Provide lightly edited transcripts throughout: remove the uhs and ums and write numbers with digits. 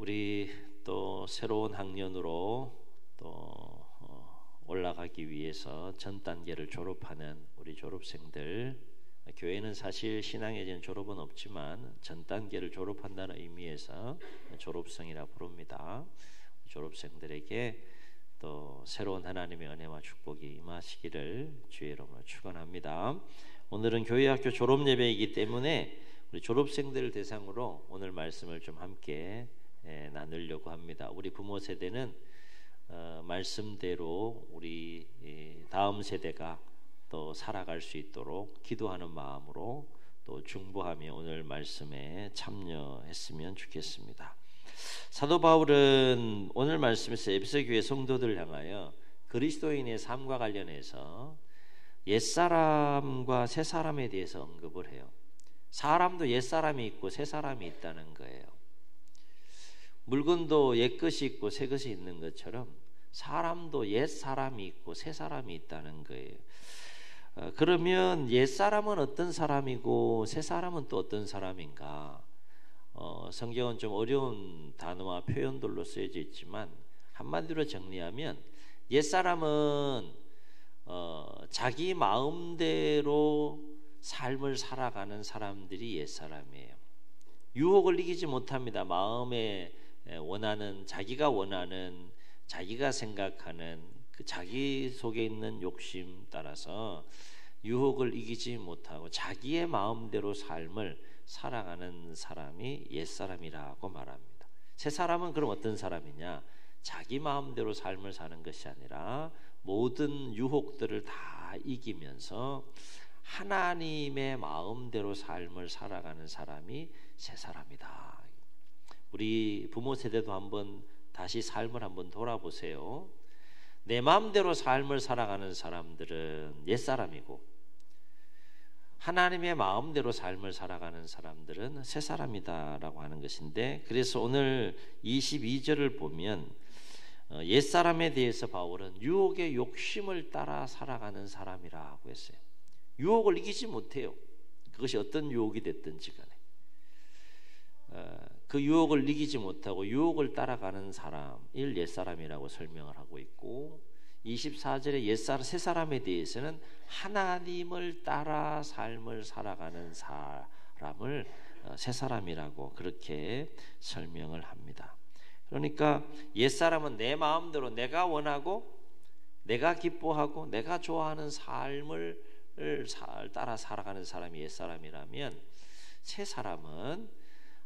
우리 또 새로운 학년으로 또 올라가기 위해서 전 단계를 졸업하는 우리 졸업생들, 교회는 사실 신앙에 대한 졸업은 없지만 전 단계를 졸업한다는 의미에서 졸업생이라 부릅니다. 졸업생들에게 또 새로운 하나님의 은혜와 축복이 임하시기를 주의 이름으로 축원합니다. 오늘은 교회학교 졸업 예배이기 때문에 우리 졸업생들을 대상으로 오늘 말씀을 좀 함께 나누려고 합니다. 우리 부모 세대는 말씀대로 우리 다음 세대가 또 살아갈 수 있도록 기도하는 마음으로 또 중보하며 오늘 말씀에 참여했으면 좋겠습니다. 사도 바울은 오늘 말씀에서 에베소 교회 성도들을 향하여 그리스도인의 삶과 관련해서 옛사람과 새사람에 대해서 언급을 해요. 사람도 옛사람이 있고 새사람이 있다는 거예요. 물건도 옛것이 있고 새것이 있는 것처럼 사람도 옛사람이 있고 새사람이 있다는 거예요. 그러면 옛사람은 어떤 사람이고 새사람은 또 어떤 사람인가? 성경은 좀 어려운 단어와 표현들로 쓰여져 있지만 한마디로 정리하면 옛사람은 자기 마음대로 삶을 살아가는 사람들이 옛사람이에요. 유혹을 이기지 못합니다. 마음에 원하는, 자기가 원하는, 자기가 생각하는 그 자기 속에 있는 욕심 따라서 유혹을 이기지 못하고 자기의 마음대로 삶을 살아가는 사람이 옛사람이라고 말합니다. 새사람은 그럼 어떤 사람이냐? 자기 마음대로 삶을 사는 것이 아니라 모든 유혹들을 다 이기면서 하나님의 마음대로 삶을 살아가는 사람이 새사람이다. 우리 부모 세대도 한번 다시 삶을 한번 돌아보세요. 내 마음대로 삶을 살아가는 사람들은 옛사람이고 하나님의 마음대로 삶을 살아가는 사람들은 새사람이다라고 하는 것인데, 그래서 오늘 22절을 보면 옛사람에 대해서 바울은 유혹의 욕심을 따라 살아가는 사람이라고 했어요. 유혹을 이기지 못해요. 그것이 어떤 유혹이 됐든지 간에 그 유혹을 이기지 못하고 유혹을 따라가는 사람을 옛사람이라고 설명을 하고 있고, 24절에 새사람에 대해서는 하나님을 따라 삶을 살아가는 사람을 새사람이라고 그렇게 설명을 합니다. 그러니까 옛사람은 내 마음대로 내가 원하고 내가 기뻐하고 내가 좋아하는 삶을 따라 살아가는 사람이 옛사람이라면, 새사람은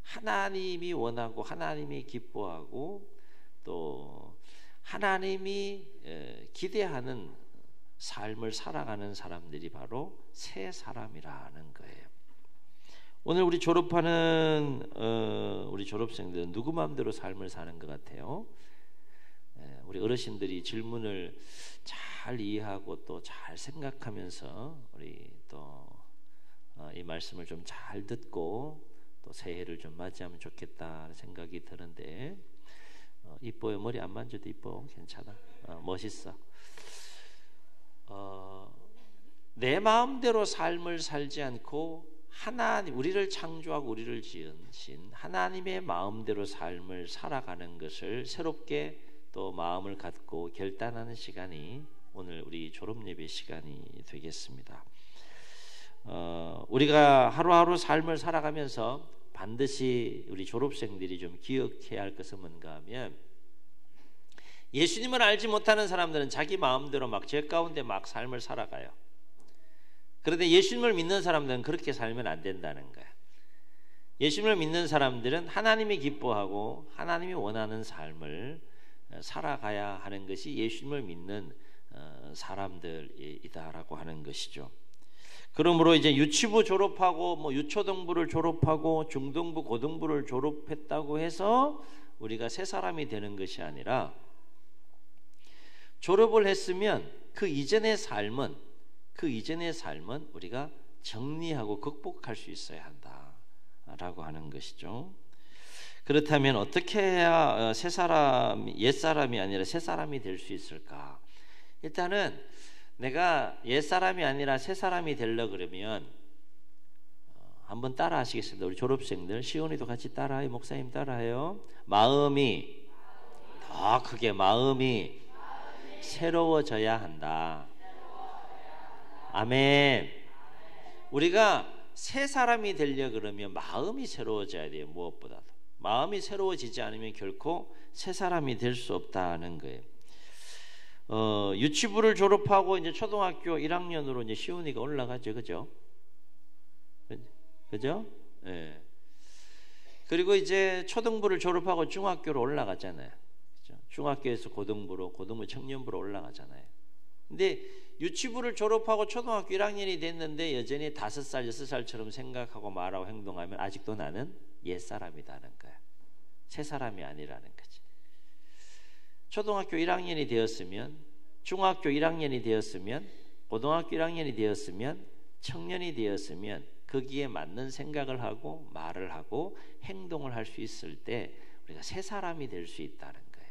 하나님이 원하고 하나님이 기뻐하고 또 하나님이 기대하는 삶을 살아가는 사람들이 바로 새사람이라는 거예요. 오늘 우리 졸업하는 우리 졸업생들은 누구 마음대로 삶을 사는 것 같아요? 우리 어르신들이 질문을 잘 이해하고 또 잘 생각하면서 우리 또 이 말씀을 좀 잘 듣고 또 새해를 좀 맞이하면 좋겠다 생각이 드는데, 이뻐요. 머리 안 만져도 이뻐. 괜찮아. 멋있어. 내 마음대로 삶을 살지 않고 하나님, 우리를 창조하고 우리를 지으신 하나님의 마음대로 삶을 살아가는 것을 새롭게 또 마음을 갖고 결단하는 시간이 오늘 우리 졸업 예배 시간이 되겠습니다. 우리가 하루하루 삶을 살아가면서 반드시 우리 졸업생들이 좀 기억해야 할 것은 뭔가 하면, 예수님을 알지 못하는 사람들은 자기 마음대로 막 죄 가운데 막 삶을 살아가요. 그런데 예수님을 믿는 사람들은 그렇게 살면 안 된다는 거야. 예수님을 믿는 사람들은 하나님이 기뻐하고 하나님이 원하는 삶을 살아가야 하는 것이 예수님을 믿는 사람들이다라고 하는 것이죠. 그러므로 이제 유치부 졸업하고 뭐 유초등부를 졸업하고 중등부 고등부를 졸업했다고 해서 우리가 새 사람이 되는 것이 아니라, 졸업을 했으면 그 이전의 삶은 우리가 정리하고 극복할 수 있어야 한다라고 하는 것이죠. 그렇다면 어떻게 해야 옛사람이 아니라 새사람이 될 수 있을까? 일단은 내가 옛사람이 아니라 새사람이 되려고 그러면 한번 따라 하시겠습니다. 우리 졸업생들 시온이도 같이 따라해요. 목사님 따라해요. 마음이 더 크게 마음이 새로워져야 한다. 아멘. 우리가 새 사람이 되려 그러면 마음이 새로워져야 돼요. 무엇보다도 마음이 새로워지지 않으면 결코 새 사람이 될 수 없다는 거예요. 유치부를 졸업하고 이제 초등학교 1학년으로 이제 시온이가 올라가죠, 그죠? 그죠? 예. 그리고 이제 초등부를 졸업하고 중학교로 올라가잖아요. 그죠? 중학교에서 고등부로, 고등부 청년부로 올라가잖아요. 근데 유치부를 졸업하고 초등학교 1학년이 됐는데 여전히 5살, 6살처럼 생각하고 말하고 행동하면 아직도 나는 옛사람이라는 거야. 새 사람이 아니라는 거지. 초등학교 1학년이 되었으면, 중학교 1학년이 되었으면, 고등학교 1학년이 되었으면, 청년이 되었으면 거기에 맞는 생각을 하고 말을 하고 행동을 할 수 있을 때 우리가 새 사람이 될 수 있다는 거예요.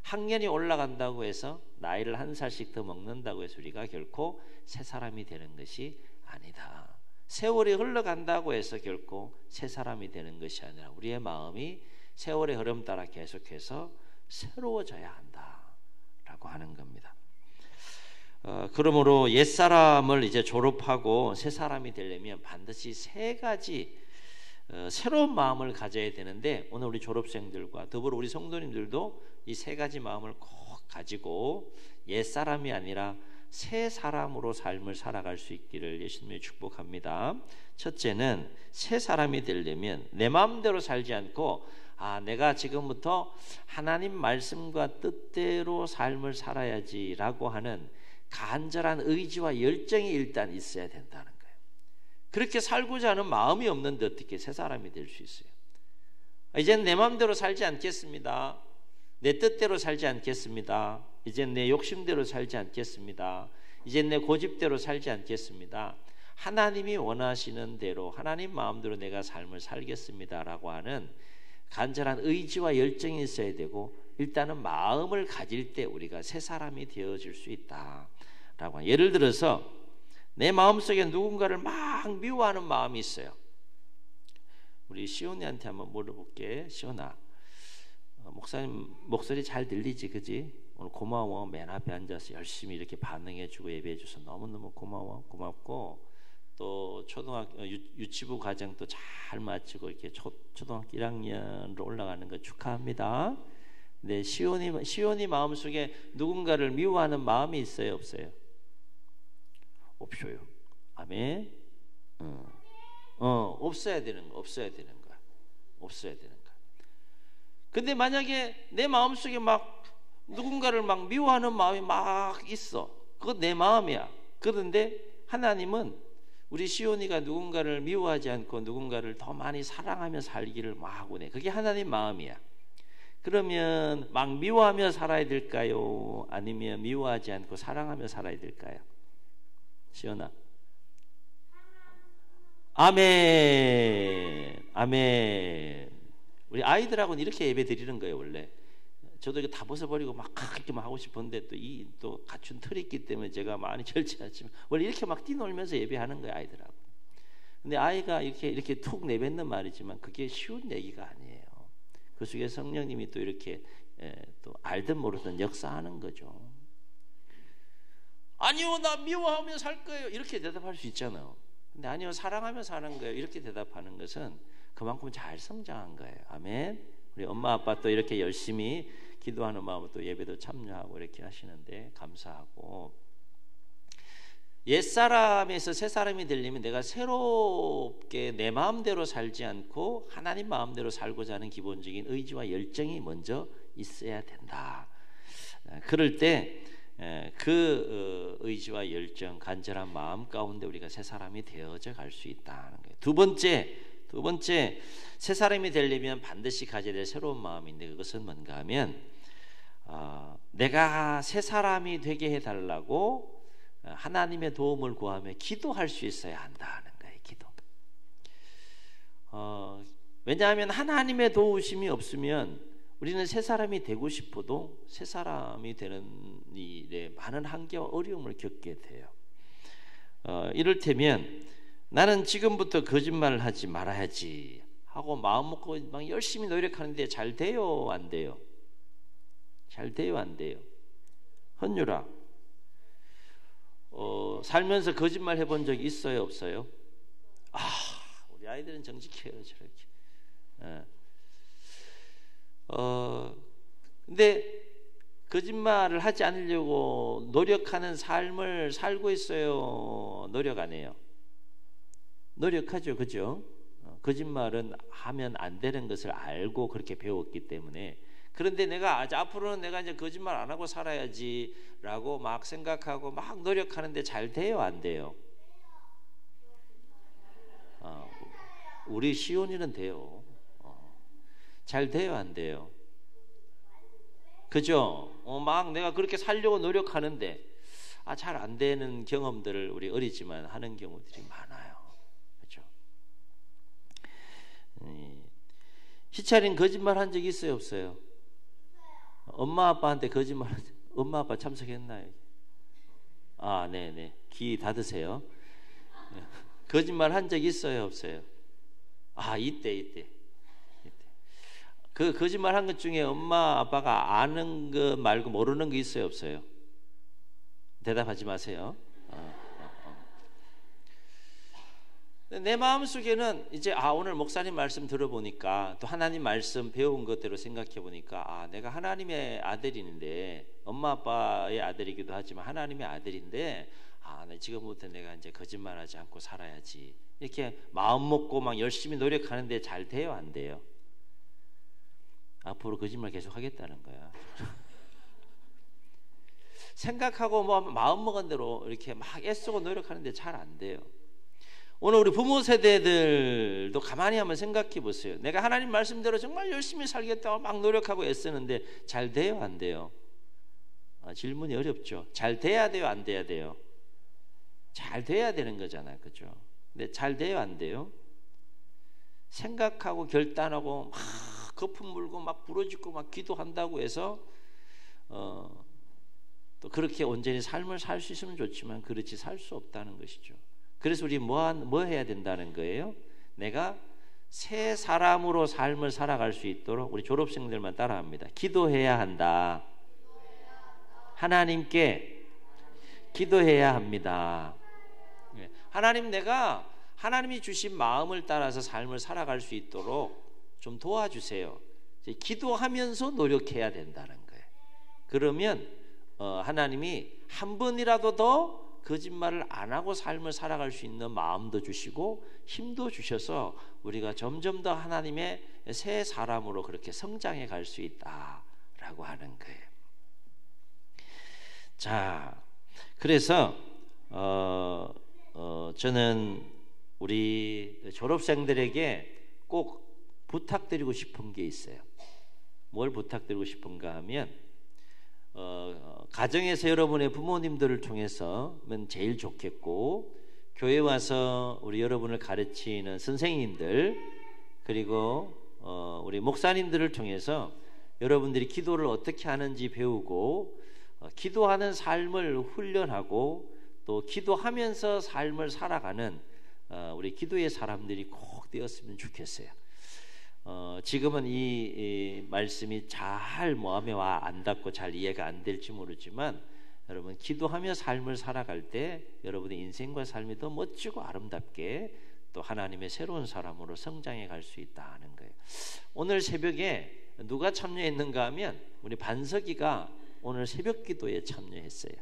학년이 올라간다고 해서 나이를 1살씩 더 먹는다고 해서 우리가 결코 새 사람이 되는 것이 아니다. 세월이 흘러간다고 해서 결코 새 사람이 되는 것이 아니라 우리의 마음이 세월의 흐름 따라 계속해서 새로워져야 한다라고 하는 겁니다. 그러므로 옛사람을 이제 졸업하고 새 사람이 되려면 반드시 3가지 새로운 마음을 가져야 되는데, 오늘 우리 졸업생들과 더불어 우리 성도님들도 이 3가지 마음을 꼭 가지고 옛사람이 아니라 새 사람으로 삶을 살아갈 수 있기를 예수님이 축복합니다. 첫째는 새 사람이 되려면 내 마음대로 살지 않고 내가 지금부터 하나님 말씀과 뜻대로 삶을 살아야지라고 하는 간절한 의지와 열정이 일단 있어야 된다는 거예요. 그렇게 살고자 하는 마음이 없는데 어떻게 새 사람이 될 수 있어요? 이젠 내 마음대로 살지 않겠습니다. 내 뜻대로 살지 않겠습니다. 이젠 내 욕심대로 살지 않겠습니다. 이젠 내 고집대로 살지 않겠습니다. 하나님이 원하시는 대로 하나님 마음대로 내가 삶을 살겠습니다라고 하는 간절한 의지와 열정이 있어야 되고, 일단은 마음을 가질 때 우리가 새 사람이 되어질 수 있다라고. 예를 들어서 내 마음속에 누군가를 막 미워하는 마음이 있어요. 우리 시온이한테 한번 물어볼게. 시온아, 목사님 목소리 잘 들리지, 그지? 오늘 고마워. 맨 앞에 앉아서 열심히 이렇게 반응해주고 예배해줘서 너무너무 고마워. 고맙고, 또 초등학교 유치부 과정도 잘 마치고 이렇게 초등학교 1학년으로 올라가는 거 축하합니다. 네, 시온이 마음속에 누군가를 미워하는 마음이 있어요, 없어요? 없어요. 아멘. 없어야 되는 거야. 없어야 되는 거야. 근데 만약에 내 마음속에 막 누군가를 막 미워하는 마음이 막 있어. 그건 내 마음이야. 그런데 하나님은 우리 시온이가 누군가를 미워하지 않고 누군가를 더 많이 사랑하며 살기를 막 원해. 그게 하나님 마음이야. 그러면 막 미워하며 살아야 될까요? 아니면 미워하지 않고 사랑하며 살아야 될까요? 시온아. 아멘. 아멘. 우리 아이들하고는 이렇게 예배 드리는 거예요, 원래. 저도 이거 다 벗어버리고 막 그렇게 막 하고 싶은데 또 갖춘 틀이 있기 때문에 제가 많이 절제하지만 원래 이렇게 막 뛰놀면서 예배하는 거예요, 아이들하고. 근데 아이가 이렇게 툭 내뱉는 말이지만 그게 쉬운 얘기가 아니에요. 그 속에 성령님이 또 이렇게 또 알든 모르든 역사하는 거죠. 아니요, 나 미워하며 살 거예요. 이렇게 대답할 수 있잖아요. 근데 아니요, 사랑하며 사는 거예요. 이렇게 대답하는 것은 그만큼 잘 성장한 거예요. 아멘. 우리 엄마 아빠 또 이렇게 열심히 기도하는 마음으로 또 예배도 참여하고 이렇게 하시는데 감사하고, 옛사람에서 새사람이 되려면 내가 새롭게 내 마음대로 살지 않고 하나님 마음대로 살고자 하는 기본적인 의지와 열정이 먼저 있어야 된다. 그럴 때 그 의지와 열정, 간절한 마음 가운데 우리가 새사람이 되어져 갈 수 있다는 거예요. 두 번째 새 사람이 되려면 반드시 가져야 될 새로운 마음인데, 그것은 뭔가 하면 내가 새 사람이 되게 해달라고 하나님의 도움을 구하며 기도할 수 있어야 한다는 거예요. 기도. 왜냐하면 하나님의 도우심이 없으면 우리는 새 사람이 되고 싶어도 새 사람이 되는 일에 많은 한계와 어려움을 겪게 돼요. 이를테면 나는 지금부터 거짓말을 하지 말아야지 하고 마음 먹고 막 열심히 노력하는데 잘 돼요, 안 돼요? 잘 돼요, 안 돼요? 헌유라, 살면서 거짓말 해본 적 있어요, 없어요? 우리 아이들은 정직해요, 저렇게. 근데 거짓말을 하지 않으려고 노력하는 삶을 살고 있어요, 노력 안 해요? 노력하죠, 그죠? 거짓말은 하면 안 되는 것을 알고 그렇게 배웠기 때문에. 그런데 내가 앞으로는 내가 이제 거짓말 안 하고 살아야지라고 막 생각하고 막 노력하는데 잘 돼요, 안 돼요? 우리 시온이는 돼요. 잘 돼요, 안 돼요? 그죠? 막 내가 그렇게 살려고 노력하는데 잘 안 되는 경험들을 우리 어리지만 하는 경우들이 많아요. 그죠? 희철이는 거짓말 한 적 있어요, 없어요? 엄마 아빠한테 거짓말, 엄마 아빠 참석했나요? 네네. 귀 닫으세요. 거짓말 한 적 있어요, 없어요? 이때. 그 거짓말 한 것 중에 엄마 아빠가 아는 거 말고 모르는 거 있어요, 없어요? 대답하지 마세요. 내 마음속에는 이제 오늘 목사님 말씀 들어보니까 또 하나님 말씀 배운 것대로 생각해 보니까 내가 하나님의 아들인데 엄마 아빠의 아들이기도 하지만 하나님의 아들인데 지금부터 내가 이제 거짓말하지 않고 살아야지 이렇게 마음 먹고 막 열심히 노력하는데 잘 돼요, 안 돼요? 앞으로 거짓말 계속 하겠다는 거야. 생각하고 뭐 마음 먹은 대로 이렇게 막 애쓰고 노력하는데 잘 안 돼요. 오늘 우리 부모 세대들도 가만히 한번 생각해 보세요. 내가 하나님 말씀대로 정말 열심히 살겠다고 막 노력하고 애쓰는데 잘 돼요, 안 돼요? 질문이 어렵죠. 잘 돼야 돼요, 안 돼야 돼요? 잘 돼야 되는 거잖아요, 그죠? 근데 잘 돼요, 안 돼요? 생각하고 결단하고 막 거품 물고 막 부러지고 막 기도한다고 해서 또 그렇게 온전히 삶을 살 수 있으면 좋지만 그렇지 살 수 없다는 것이죠. 그래서 우리 뭐 해야 된다는 거예요? 내가 새 사람으로 삶을 살아갈 수 있도록 우리 졸업생들만 따라합니다. 기도해야 한다. 하나님께 기도해야 합니다. 하나님, 내가 하나님이 주신 마음을 따라서 삶을 살아갈 수 있도록 좀 도와주세요. 기도하면서 노력해야 된다는 거예요. 그러면 하나님이 한 번이라도 더 거짓말을 안 하고 삶을 살아갈 수 있는 마음도 주시고 힘도 주셔서 우리가 점점 더 하나님의 새 사람으로 그렇게 성장해 갈 수 있다라고 하는 거예요. 자, 그래서 저는 우리 졸업생들에게 꼭 부탁드리고 싶은 게 있어요. 뭘 부탁드리고 싶은가 하면 가정에서 여러분의 부모님들을 통해서면 제일 좋겠고, 교회 와서 우리 여러분을 가르치는 선생님들, 그리고 우리 목사님들을 통해서 여러분들이 기도를 어떻게 하는지 배우고 기도하는 삶을 훈련하고 또 기도하면서 삶을 살아가는 우리 기도의 사람들이 꼭 되었으면 좋겠어요. 지금은 이 말씀이 잘 마음에 안 닿고 잘 이해가 안 될지 모르지만 여러분, 기도하며 삶을 살아갈 때 여러분의 인생과 삶이 더 멋지고 아름답게 또 하나님의 새로운 사람으로 성장해 갈 수 있다는 거예요. 오늘 새벽에 누가 참여했는가 하면 우리 반석이가 오늘 새벽 기도에 참여했어요.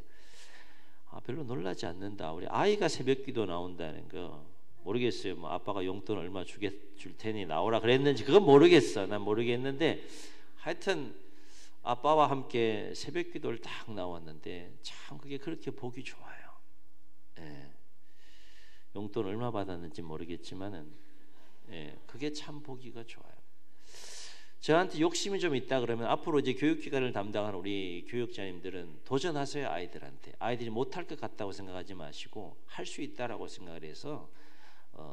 별로 놀라지 않는다. 우리 아이가 새벽 기도 나온다는 거 모르겠어요. 뭐 아빠가 용돈 얼마 줄 테니 나오라 그랬는지 그건 모르겠어. 난 모르겠는데 하여튼 아빠와 함께 새벽 기도를 딱 나왔는데 참 그게 그렇게 보기 좋아요. 용돈 얼마 받았는지 모르겠지만은 그게 참 보기가 좋아요. 저한테 욕심이 좀 있다 그러면 앞으로 이제 교육기관을 담당하는 우리 교육자님들은 도전하세요. 아이들한테. 아이들이 못할 것 같다고 생각하지 마시고 할 수 있다라고 생각을 해서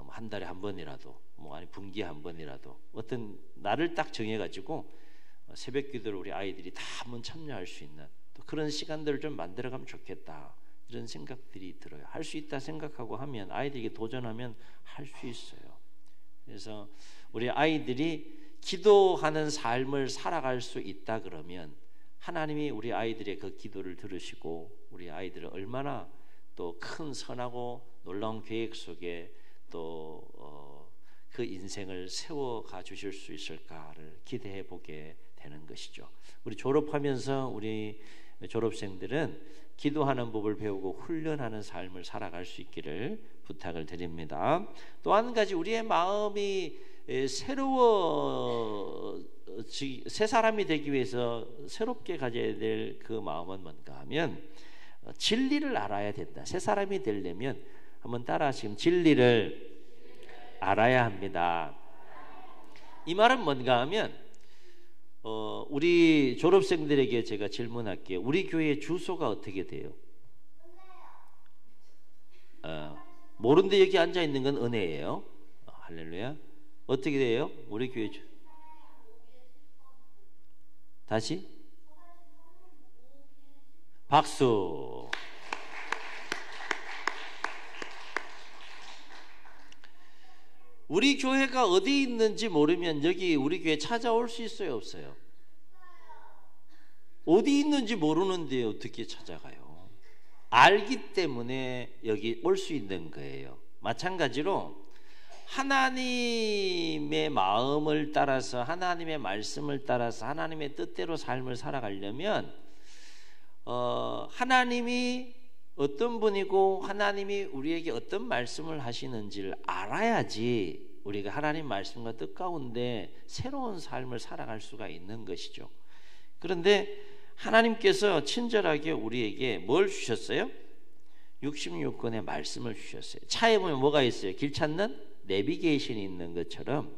한 달에 한 번이라도 아니 분기에 한 번이라도 어떤 날을 딱 정해가지고 새벽 기도를 우리 아이들이 다 한번 참여할 수 있는 또 그런 시간들을 좀 만들어가면 좋겠다 이런 생각들이 들어요. 할 수 있다 생각하고 하면, 아이들에게 도전하면 할 수 있어요. 그래서 우리 아이들이 기도하는 삶을 살아갈 수 있다 그러면 하나님이 우리 아이들의 그 기도를 들으시고 우리 아이들을 얼마나 또 큰 선하고 놀라운 계획 속에 또 그 인생을 세워가 주실 수 있을까를 기대해 보게 되는 것이죠. 우리 졸업하면서 우리 졸업생들은 기도하는 법을 배우고 훈련하는 삶을 살아갈 수 있기를 부탁을 드립니다. 또 한 가지, 우리의 마음이 새 사람이 되기 위해서 새롭게 가져야 될 그 마음은 뭔가 하면 진리를 알아야 된다. 새 사람이 되려면 한번 따라하시면, 진리를 알아야 합니다. 이 말은 뭔가 하면 우리 졸업생들에게 제가 질문할게요. 우리 교회 주소가 어떻게 돼요? 모르는데 여기 앉아 있는 건 은혜예요. 할렐루야. 어떻게 돼요? 우리 교회 다시 박수. 우리 교회가 어디 있는지 모르면 여기 우리 교회 찾아올 수 있어요, 없어요? 어디 있는지 모르는데 어떻게 찾아가요? 알기 때문에 여기 올 수 있는 거예요. 마찬가지로 하나님의 마음을 따라서, 하나님의 말씀을 따라서 하나님의 뜻대로 삶을 살아가려면 하나님이 어떤 분이고 하나님이 우리에게 어떤 말씀을 하시는지를 알아야지 우리가 하나님 말씀과 뜻 가운데 새로운 삶을 살아갈 수가 있는 것이죠. 그런데 하나님께서 친절하게 우리에게 뭘 주셨어요? 66권의 말씀을 주셨어요. 차에 보면 뭐가 있어요? 길 찾는 내비게이션이 있는 것처럼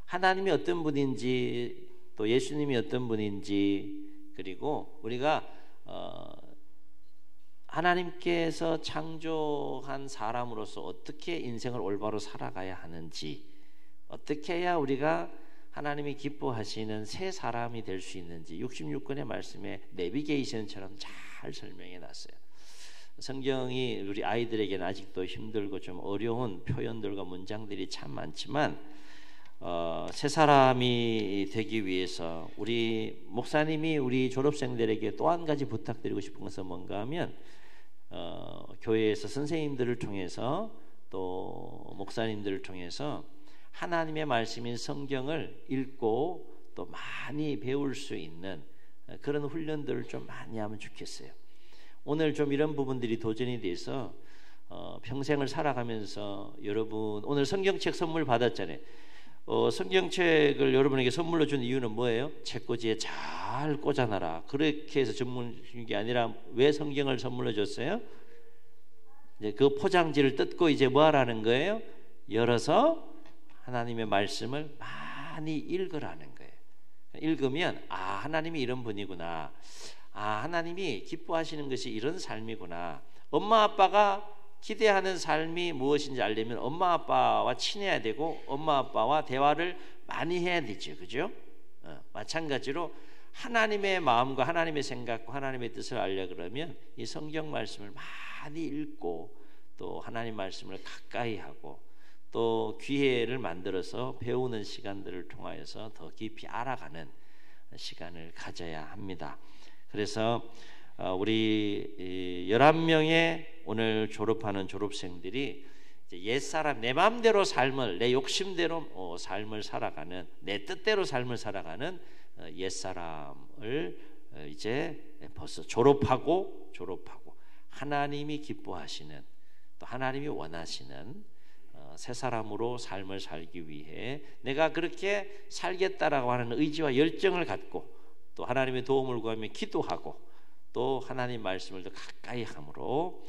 하나님이 어떤 분인지, 또 예수님이 어떤 분인지, 그리고 우리가 하나님께서 창조한 사람으로서 어떻게 인생을 올바로 살아가야 하는지, 어떻게 해야 우리가 하나님이 기뻐하시는 새 사람이 될 수 있는지 66권의 말씀에 내비게이션처럼 잘 설명해 놨어요. 성경이 우리 아이들에게는 아직도 힘들고 좀 어려운 표현들과 문장들이 참 많지만 새 사람이 되기 위해서 우리 목사님이 우리 졸업생들에게 또 한 가지 부탁드리고 싶은 것은 뭔가 하면 교회에서 선생님들을 통해서 또 목사님들을 통해서 하나님의 말씀인 성경을 읽고 또 많이 배울 수 있는 그런 훈련들을 좀 많이 하면 좋겠어요. 오늘 좀 이런 부분들이 도전이 돼서 평생을 살아가면서 여러분 오늘 성경책 선물 받았잖아요. 성경책을 여러분에게 선물로 준 이유는 뭐예요? 책꽂이에 잘 꽂아놔라. 그렇게 해서 전문 준 게 아니라 왜 성경을 선물로 줬어요? 이제 그 포장지를 뜯고 이제 뭐 하라는 거예요? 열어서 하나님의 말씀을 많이 읽으라는 거예요. 읽으면 하나님이 이런 분이구나. 하나님이 기뻐하시는 것이 이런 삶이구나. 엄마 아빠가 기대하는 삶이 무엇인지 알려면 엄마 아빠와 친해야 되고 엄마 아빠와 대화를 많이 해야 되죠. 그죠? 마찬가지로 하나님의 마음과 하나님의 생각과 하나님의 뜻을 알려 그러면 이 성경 말씀을 많이 읽고 또 하나님 말씀을 가까이 하고 또 기회를 만들어서 배우는 시간들을 통하여서 더 깊이 알아가는 시간을 가져야 합니다. 그래서 우리 11명의 오늘 졸업하는 졸업생들이 옛사람, 내 마음대로 삶을, 내 욕심대로 삶을 살아가는, 내 뜻대로 삶을 살아가는 옛사람을 이제 벌써 졸업하고 하나님이 기뻐하시는, 또 하나님이 원하시는 새 사람으로 삶을 살기 위해 내가 그렇게 살겠다라고 하는 의지와 열정을 갖고 또 하나님의 도움을 구하며 기도하고 또 하나님 말씀을 더 가까이 함으로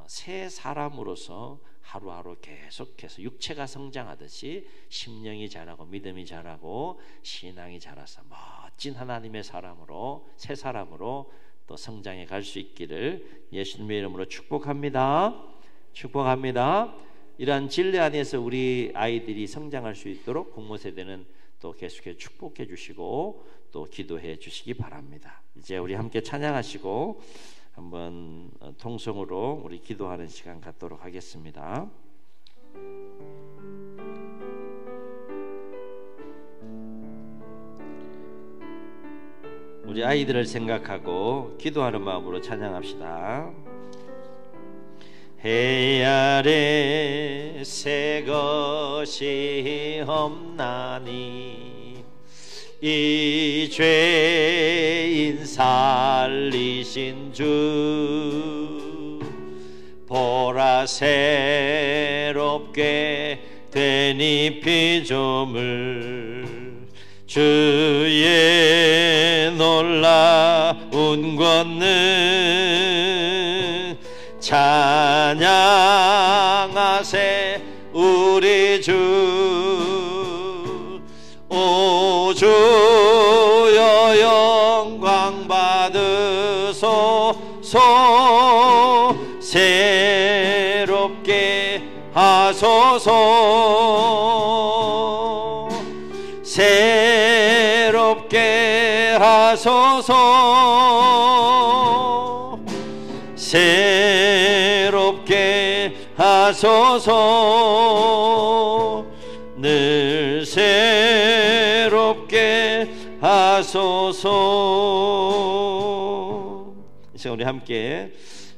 새 사람으로서 하루하루 계속해서 육체가 성장하듯이 심령이 자라고 믿음이 자라고 신앙이 자라서 멋진 하나님의 사람으로, 새 사람으로 또 성장해 갈 수 있기를 예수님의 이름으로 축복합니다. 이러한 진리 안에서 우리 아이들이 성장할 수 있도록 공모세대는 또 계속해서 축복해 주시고 또 기도해 주시기 바랍니다. 이제 우리 함께 찬양하시고 한번 통성으로 우리 기도하는 시간 갖도록 하겠습니다. 우리 아이들을 생각하고 기도하는 마음으로 찬양합시다. 해 아래 새 것이 없나니 이 죄인 살리신 주 보라 새롭게 되니 피조물 주의 놀라운 권능 찬양하세 우리 주. 오 주여 영광 받으소서 새롭게 하소서 새롭게 하소서 새롭게 하소서 늘 새롭게 하소서. 이제 우리 함께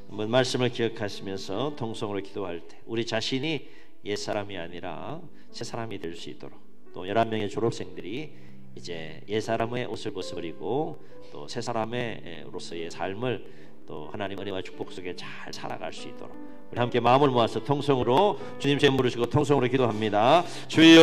한번 말씀을 기억하시면서 통성으로 기도할 때 우리 자신이 옛사람이 아니라 새사람이 될 수 있도록, 또 11명의 졸업생들이 이제 옛사람의 옷을 벗어버리고 또 새사람으로서의 삶을 또 하나님 은혜와 축복 속에 잘 살아갈 수 있도록 우리 함께 마음을 모아서 통성으로 주님 제 부르시고 통성으로 기도합니다. 주여